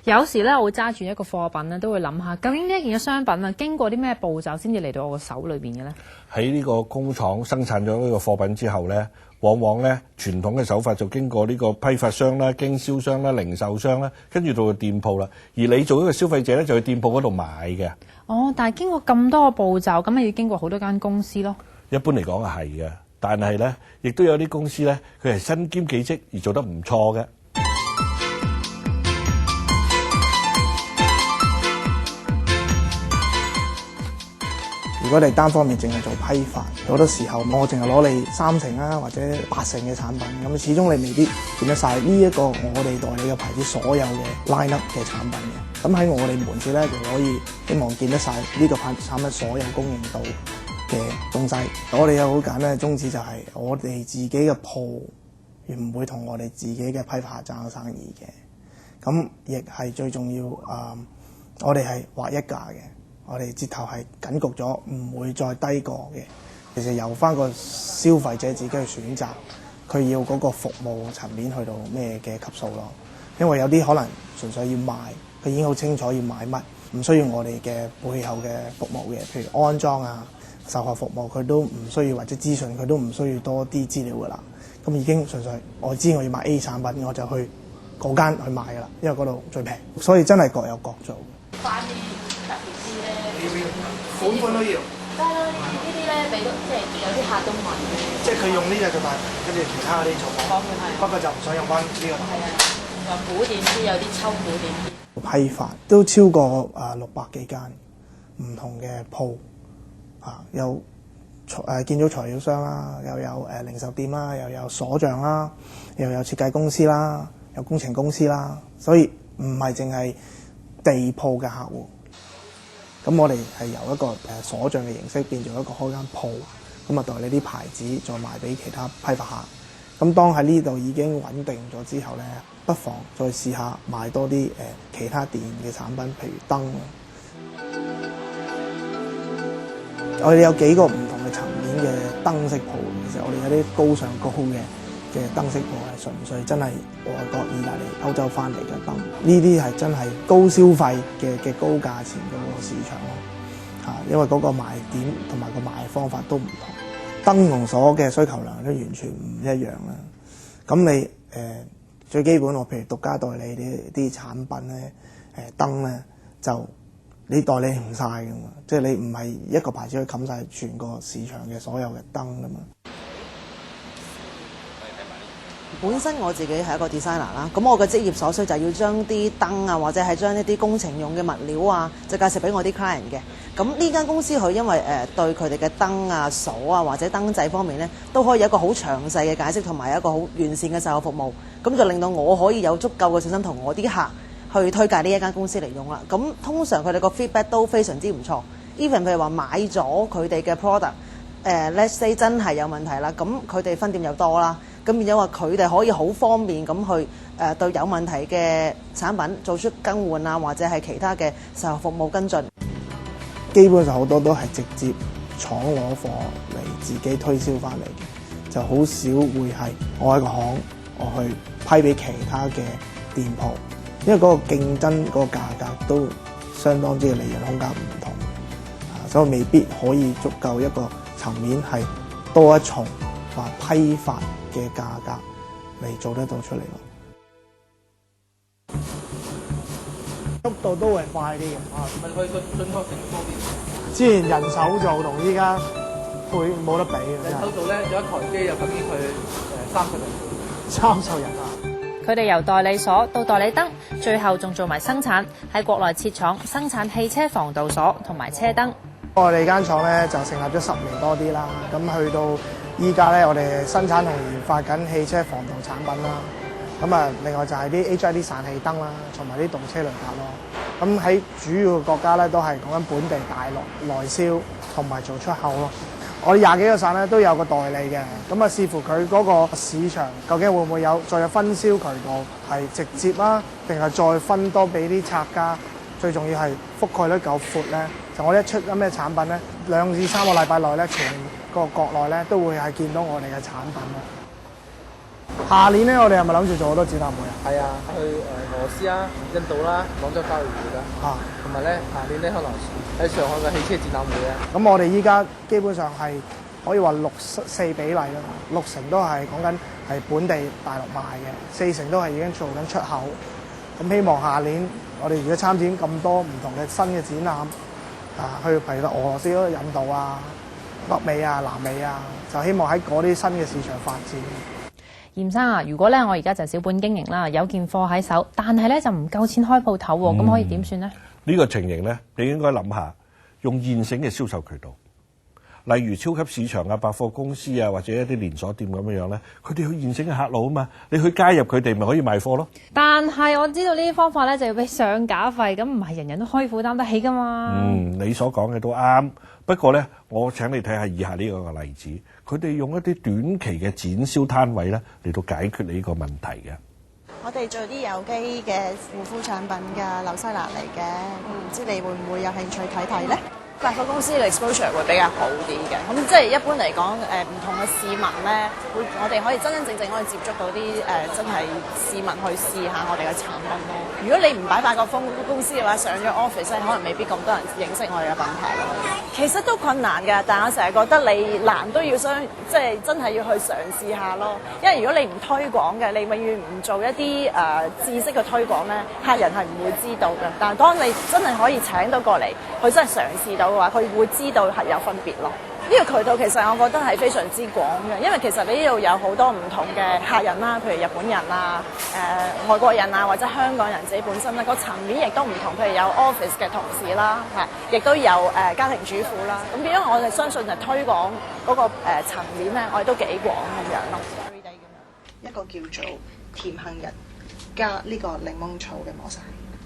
有時咧，我會揸住一個貨品咧，都會諗下究竟呢一件嘅商品啊，經過啲咩步驟先至嚟到我個手裏邊嘅咧？喺呢個工廠生產咗呢個貨品之後咧，往往咧傳統嘅手法就經過呢個批發商啦、經銷商啦、零售商啦，跟住到個店鋪啦。而你做一個消費者咧，就去店鋪嗰度買嘅。哦，但係經過咁多個步驟，咁咪要經過好多間公司咯。一般嚟講係嘅，但係咧，亦都有啲公司咧，佢係身兼幾職而做得唔錯嘅。如果你單方面淨係做批發，好多時候我淨係攞你30%啊或者80%嘅產品，咁始終你未必見得晒呢一個我哋代理嘅牌子所有嘅 line up 嘅產品嘅。咁喺我哋門市咧就可以希望見得晒呢個產品所有供應到嘅東西。我哋有好簡單嘅宗旨就係我哋自己嘅鋪唔會同我哋自己嘅批發爭生意嘅。咁亦係最重要我哋係劃一價嘅。我哋折頭係緊焗咗，唔會再低過嘅。其實由翻個消費者自己去選擇，佢要嗰個服務層面去到咩嘅級數咯。因為有啲可能純粹要賣，佢已經好清楚要買乜，唔需要我哋嘅背後嘅服務嘅，譬如安裝啊、售後服務，佢都唔需要，或者資訊佢都唔需要多啲資料噶啦。咁已經純粹我知我要買 A 產品，我就去嗰間去買噶啦，因為嗰度最平。所以真係各有各做。款款都要，但係呢啲咧俾即係有啲客都問嘅，即係佢用呢隻做大牌，跟住其他嗰啲做冇。不過就唔想用翻呢個。係啊，話古典啲有啲抽古典啲。批發都超過600幾間唔同嘅鋪有建築材料商啦，又有零售店啦，又有鎖匠啦，又有設計公司啦，有工程公司啦，所以唔係淨係地鋪嘅客戶。咁我哋係由一個鎖匠嘅形式變做一個開間鋪，咁啊代理啲牌子再賣俾其他批發客。咁當喺呢度已經穩定咗之後咧，不妨再試下賣多啲其他電嘅產品，譬如燈。我哋有幾個唔同嘅層面嘅燈飾鋪，其實我哋有啲高上高嘅燈飾鋪係純粹真係外國、意大利、歐洲翻嚟嘅燈，呢啲係真係高消費嘅高價錢嘅市場咯。因為嗰個賣點同埋個賣方法都唔同，燈同鎖嘅需求量都完全唔一樣啦。咁你最基本我譬如獨家代理啲產品咧，燈咧就你代理唔晒噶嘛，即係你唔係一個牌子去冚晒全個市場嘅所有嘅燈噶嘛。本身我自己係一個 designer 啦，咁我嘅職業所需就係要將啲燈啊，或者係將一啲工程用嘅物料啊，就介紹俾我啲 client 嘅。咁呢間公司佢因為對佢哋嘅燈啊、鎖啊或者燈仔方面咧，都可以有一個好詳細嘅解釋，同埋一個好完善嘅售後服務，咁就令到我可以有足夠嘅信心同我啲客去推介呢一間公司嚟用啦。咁通常佢哋個 feedback 都非常之唔錯。even 譬如話買咗佢哋嘅 product，let's say 真係有問題啦，咁佢哋分店又多啦。咁變咗話佢哋可以好方便咁去對有問題嘅產品做出更換啊，或者係其他嘅售後服務跟進。基本上好多都係直接廠攞貨嚟自己推銷翻嚟嘅，就好少會係我喺個行我去批俾其他嘅店鋪，因為嗰個競爭嗰個價格都相當之嘅利潤空間唔同，所以未必可以足夠一個層面係多一重話批發嘅價格嚟做得到出嚟咯，速度都會快啲嘅。咪佢個準確性高啲。之前人手做同依家會冇得比嘅。人手做咧有一台機又等於佢30人啊！佢哋由代理鎖到代理燈，最後仲做埋生產，喺國內設廠生產汽車防盜鎖同埋車燈。我哋間廠咧就成立咗10年多啲啦，咁去到依家咧，我哋生產同研發緊汽車防盜產品啦。咁啊，另外就係啲 HID 散氣燈啦，同埋啲動車雷達咯。咁喺主要嘅國家咧，都係講緊本地大陸內銷同埋做出口咯。我哋20幾個省咧都有個代理嘅，咁啊視乎佢嗰個市場究竟會唔會再有分銷渠道，係直接啦，定係再分多俾啲拆家。最重要係覆蓋率夠闊咧，就我一出咗咩產品咧，2至3個禮拜內咧，全個國內咧都會係見到我哋嘅產品咯。下年咧，我哋係咪諗住做好多展覽會啊？係啊，去俄羅斯啊、印度啦、廣州交易會啦，同埋咧下年咧可能喺上海嘅汽車展覽會啊。咁我哋依家基本上係可以話6:4比例啦，60%都係講緊係本地大陸賣嘅，40%都係已經做緊出口。咁希望下年我哋如果參展咁多唔同嘅新嘅展覽，去譬如俄羅斯、印度啊、北美啊、南美啊，就希望喺嗰啲新嘅市場發展。嚴生啊，如果咧我而家就小本經營啦，有件貨喺手，但係咧就唔夠錢開鋪頭喎，咁可以點算呢？呢個情形咧，你應該諗下用現成嘅銷售渠道。例如超級市場啊、百貨公司啊，或者一啲連鎖店咁樣咧，佢哋去現成嘅客路啊嘛，你去加入佢哋，咪可以賣貨咯。但係我知道呢啲方法咧就要俾上架費，咁唔係人人都可以負擔得起噶嘛。你所講嘅都啱，不過咧，我請你睇下以下呢個例子，佢哋用一啲短期嘅展銷攤位咧嚟到解決你呢個問題嘅。我哋做啲有機嘅護膚產品㗎，紐西蘭嚟嘅，唔知你會唔會有興趣睇睇咧？百貨公司嘅 exposure 會比較好啲嘅，咁即係一般嚟講，唔同嘅市民咧，我哋可以真真正正可以接觸到啲真係市民去試下我哋嘅產品咯。如果你唔擺百貨公司嘅話，上咗 office 咧，可能未必咁多人認識我哋嘅品牌咯。其實都困難㗎，但係我成日覺得你難都要即係真係要去嘗試下咯。因為如果你唔推廣嘅，你永遠唔做一啲知識嘅推廣咧，客人係唔會知道嘅。但係當你真係可以請到過嚟，佢真係嘗試到嘅話，佢會知道係有分別咯。呢個渠道其實我覺得係非常之廣嘅，因為其實你呢度有好多唔同嘅客人啦，譬如日本人啊、外國人啊，或者香港人自己本身啦，個層面亦都唔同。譬如有 office 嘅同事啦，亦都有家庭主婦啦。咁變咗我哋相信就推廣嗰個層面咧，我哋都幾廣咁樣咯。一個叫做甜杏仁加呢個檸檬草嘅磨晒。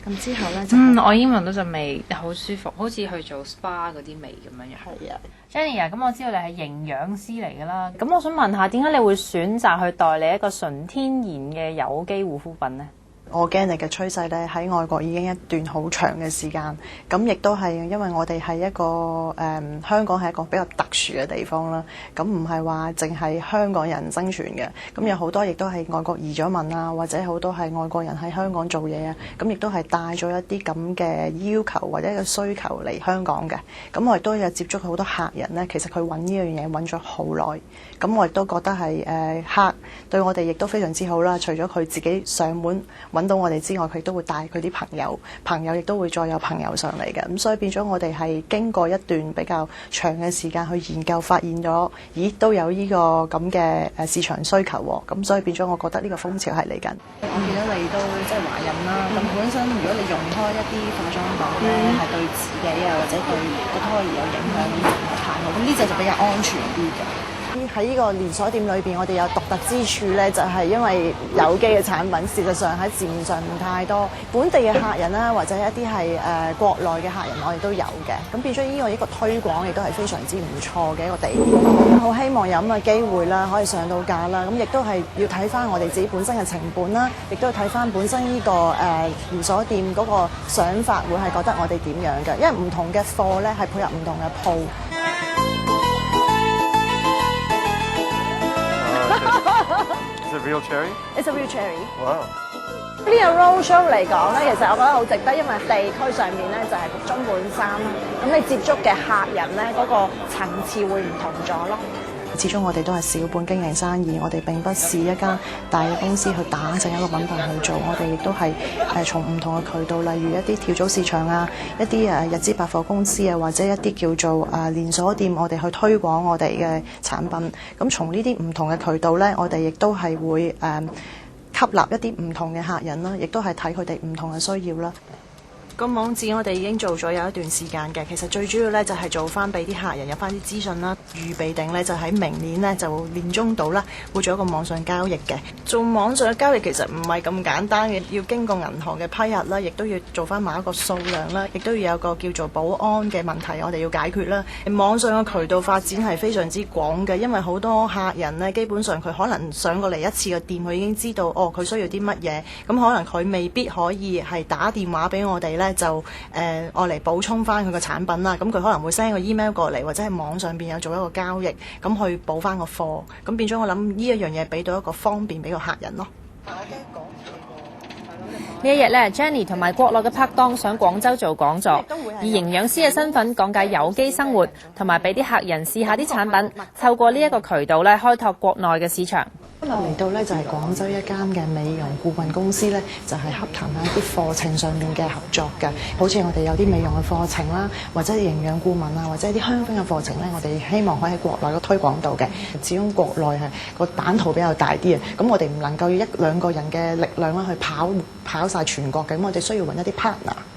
咁之後咧我已經聞到陣味，好舒服，好似去做 SPA 嗰啲味咁樣樣。係啊 Jenny 啊，咁我知道你係營養師嚟㗎啦，咁我想問下，點解你會選擇去代理一個純天然嘅有機護膚品呢？Organic 嘅趨勢咧喺外國已經一段好長嘅時間，咁亦都係因為我哋係一個香港係一個比較特殊嘅地方啦，咁唔係話淨係香港人生存嘅，咁有好多亦都係外國移咗民啊，或者好多係外國人喺香港做嘢啊，咁亦都係帶咗一啲咁嘅要求或者一個需求嚟香港嘅，咁我亦都有接觸好多客人咧，其實佢揾呢樣嘢揾咗好耐，咁我亦都覺得係客對我哋亦都非常之好啦，除咗佢自己上門揾到我哋之外，佢都會帶佢啲朋友，朋友亦都會再有朋友上嚟嘅，咁所以變咗我哋係經過一段比較長嘅時間去研究，發現咗，咦都有呢個咁嘅市場需求喎，咁所以變咗我覺得呢個風潮係嚟緊。我見到你都即係懷孕啦，咁本身如果你用開一啲化妝品咧，係對自己啊或者對個胎兒有影響，咁就唔係太好，咁呢隻就比較安全啲嘅。喺呢個連鎖店裏邊，我哋有獨特之處咧，就係因為有機嘅產品，事實上喺市面上唔太多。本地嘅客人啦，或者一啲係國內嘅客人，我哋都有嘅。咁變咗呢個推廣亦都係非常之唔錯嘅一個地方。好希望有咁嘅機會啦，可以上到架啦。咁亦都係要睇翻我哋自己本身嘅成本啦，亦都要睇翻本身呢個連鎖店嗰個想法，會係覺得我哋點樣嘅。因為唔同嘅貨咧係配合唔同嘅鋪。Is it real cherry? It's a real cherry. Wow. 呢個 roadshow 嚟講咧，其實我覺得好值得，因為地區上面咧就係中本山啦，咁你接觸嘅客人咧嗰個層次會唔同咗咯。始終我哋都係小本經營生意，我哋並不是一間大嘅公司去打正一個品牌去做，我哋亦都係從唔同嘅渠道，例如一啲跳蚤市場啊，一啲日資百貨公司啊，或者一啲叫做連鎖店，我哋去推廣我哋嘅產品。咁從呢啲唔同嘅渠道咧，我哋亦都係會吸納一啲唔同嘅客人啦，亦都係睇佢哋唔同嘅需要啦。個網址我哋已經做咗有一段時間嘅，其實最主要咧就係做翻俾啲客人有翻啲資訊啦，預備定咧就喺明年咧就年中度啦，會做一個網上交易嘅。做網上嘅交易其實唔係咁簡單嘅，要經過銀行嘅批核啦，亦都要做翻某一個數量啦，亦都要有個叫做保安嘅問題我哋要解決啦。網上嘅渠道發展係非常之廣嘅，因為好多客人咧基本上佢可能上過嚟一次嘅店，佢已經知道佢需要啲乜嘢，咁可能佢未必可以係打電話俾我哋咧。咧就愛嚟補充翻佢個產品啦。咁佢可能會 send 個 email 過嚟，或者係網上邊有做一個交易，咁去補翻個貨。咁變咗我諗呢一樣嘢俾到一個方便俾個客人咯。呢一日咧 ，Jenny 同埋國內嘅拍檔上廣州做講座，以營養師嘅身份講解有機生活，同埋俾啲客人試下啲產品，透過呢一個渠道咧開拓國內嘅市場。今日嚟到咧就係廣州一間嘅美容顧問公司咧，就係洽談一啲課程上面嘅合作嘅，好似我哋有啲美容嘅課程啦，或者營養顧問啊，或者一啲香薰嘅課程咧，我哋希望可以喺國內嘅推廣到嘅。始終國內係個版圖比較大啲啊，咁我哋唔能夠要一兩個人嘅力量啦去跑晒全國嘅，咁我哋需要揾一啲 partner。